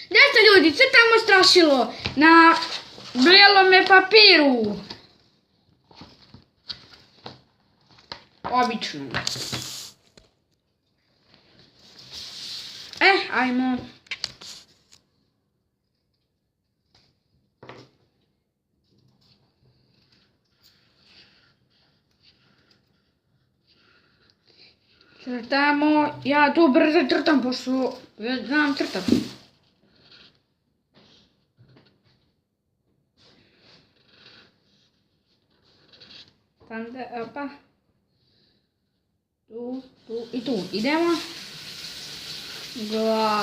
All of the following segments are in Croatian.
Gdje ste ljudi? Crtamo strašilo na bijelome papiru. Obično. Ajmo. Crtamo, ja tu brzo crtam, pošto već znam crtati. Tande, opa. Tu i tu. Idemo. Glava.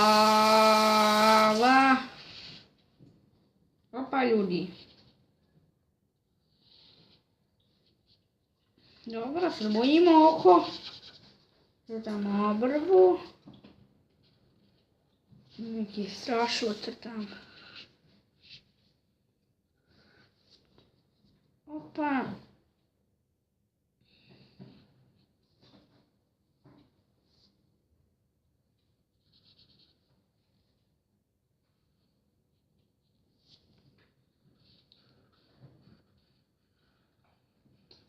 Opa ljudi. Dobro, se bojimo oko. Crtamo obrvu. Neki strašno crtam. Opa.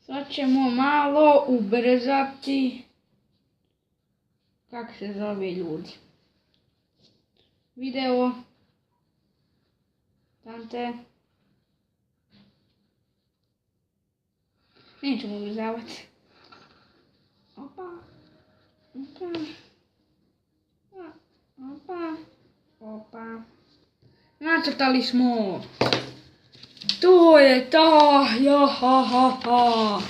Sad ćemo malo ubrzati. Kako se zove ljudi? Video. Tante. Nećemo ubrzavati. Opa. Opa. Opa. Opa. Nacrtali smo. To je to. Ja, ha, ha, ha.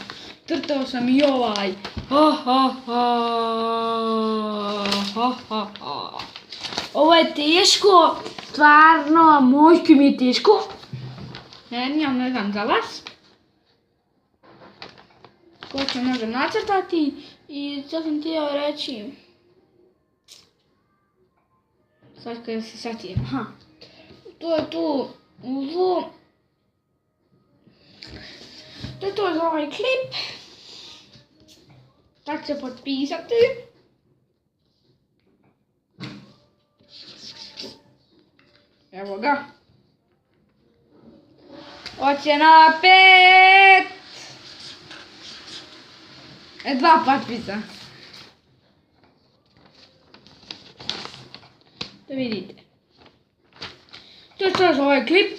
Crtao sam i ovaj. Ha, ha, ha. Ha, ha, ha. Ovo je teško. Stvarno, mojski mi je teško. Ne znam za vas. Ko će možda nacrtati. I što sam htio reći. Sad kada se satijem. To je tu. Ovo. To je to za ovaj klip. Tako se potpisati. Evo ga. Ocjena 5. 2 potpisa. Da vidite. To je to za ovaj klip.